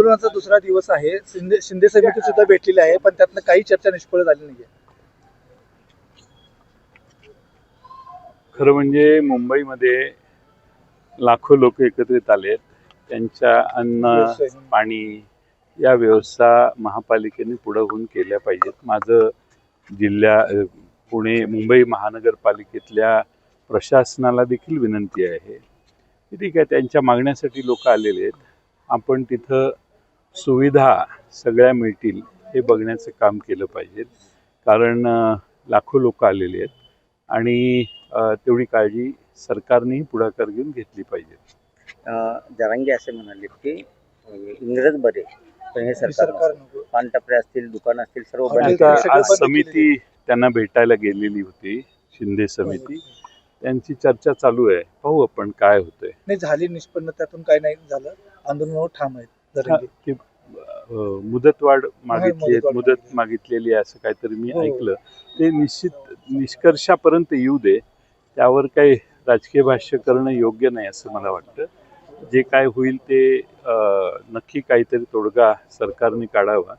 आंदोलनाचा दुसरा दिवस आहे. शिंदे समिती सुद्धा भेटलेली आहे, पण त्यातनं काही चर्चा निष्फळ झाली नाहीये. खरं म्हणजे मुंबईमध्ये लाखो लोक एकत्रित आलेत. त्यांच्या अन्न पाणी या व्यवस्था महापालिकेने पुढे होऊन केल्या पाहिजेत. माझं पुणे मुंबई महानगरपालिकेतल्या प्रशासनाला देखील विनंती आहे. ठीक आहे, त्यांच्या मागण्यासाठी लोक आलेले आहेत. आपण तिथं सुविधा सगळ्या मिळतील हे बघण्याचं काम केलं पाहिजे. कारण लाखो लोक आलेले आहेत आणि तेवढी काळजी सरकारनेही पुढाकार घेऊन घेतली पाहिजे. जरांगे असे म्हणाले की इंग्रज बरे पण हे सरकार पानटपरे असतील, दुकान असतील, सर्व बंद. आज समिती त्यांना भेटायला गेलेली होती, शिंदे समिती. त्यांची चर्चा चालू आहे, पाहू आपण काय होतंय. नाही झाली निष्पन्न, त्यातून काय नाही झालं. आंदोलनावर ठाम आहेत. मुदतवाढ मागितलेली आहे असं काहीतरी मी ऐकलं. ते निश्चित निष्कर्षापर्यंत येऊ दे, त्यावर काही राजकीय भाष्य करणं योग्य नाही असं मला वाटतं. जे काय होईल ते नक्की काहीतरी तोडगा सरकारने काढावा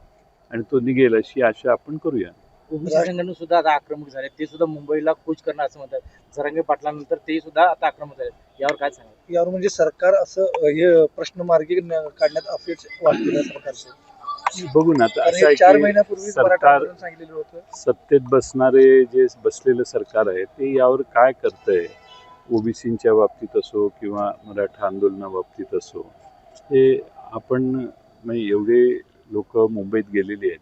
आणि तो निघेल अशी आशा आपण करूया. ओबीसी संघटना सुद्धा आता आक्रमक झाले, ते सुद्धा मुंबईला कूच करणार असं म्हणतात. जरांगे पाटलांनंतर ते सुद्धा आता आक्रमक झाले. यावर काय सांगा? यावर म्हणजे सरकार असं हे प्रश्न मार्गी काढण्यात अपेक्षा वाटते सरकारचे. बघू ना, आता असं आहे 4 महिन्यापूर्वी सरकार सांगितलेलं होतं. सत्तेत बसणारे जे बसलेलं सरकार आहे ते यावर काय करतंय, ओबीसींच्या बाबतीत असो किंवा मराठा आंदोलनाबाबतीत असो, हे आपण म्हणजे एवढे लोक मुंबईत गेलेली आहेत.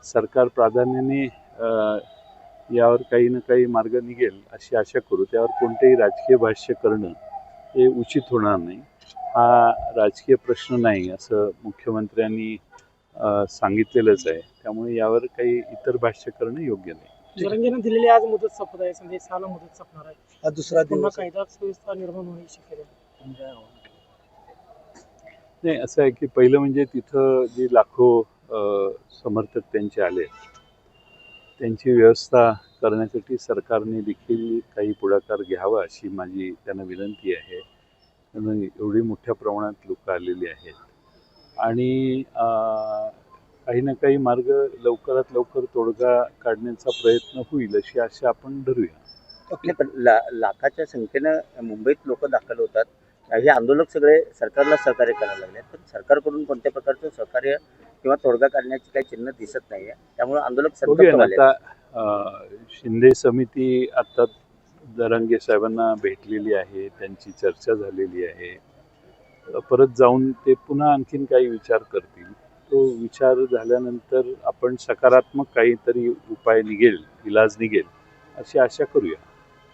सरकार प्राधान्याने यावर काही ना काही मार्ग निघेल अशी आशा करू. त्यावर कोणतेही राजकीय भाष्य करणं हे उचित होणार नाही. हा राजकीय प्रश्न नाही असं मुख्यमंत्र्यांनी सांगितलेलंच आहे. त्यामुळे यावर काही इतर भाष्य करणं योग्य नाही. जरांगेनं दिलेली आज मुदत संपत आहे, संदेश 6ला मुदत संपणार आहे. हा दुसरा दिवस कायदा सुव्यवस्था निर्माण होण्याची शक्यता नाही. असं आहे की पहिलं म्हणजे तिथं जे लाखो समर्थक त्यांचे आले, त्यांची व्यवस्था करण्यासाठी सरकारने देखील काही पुढाकार घ्यावा अशी माझी त्यांना विनंती आहे. कारण एवढी मोठ्या प्रमाणात लोक आलेली आहेत आणि काही ना काही मार्ग लवकरात लवकर तोडगा काढण्याचा प्रयत्न होईल अशी आशा आपण धरूया. पण लाखाच्या संख्येनं मुंबईत लोक दाखल होतात. हे आंदोलक सगळे सरकारला सहकार्य करायला लागले, पण सरकारकडून कोणत्या प्रकारचं सहकार्य किंवा तोडगा काढण्याची काही चिन्ह दिसत नाहीये. त्यामुळे आंदोलक आता शिंदे समिती आता जरांगे साहेबांना भेटलेली आहे, त्यांची चर्चा झालेली आहे. परत जाऊन ते पुन्हा आणखीन काही विचार करतील. तो विचार झाल्यानंतर आपण सकारात्मक काहीतरी उपाय निघेल, इलाज निघेल अशी आशा करूया.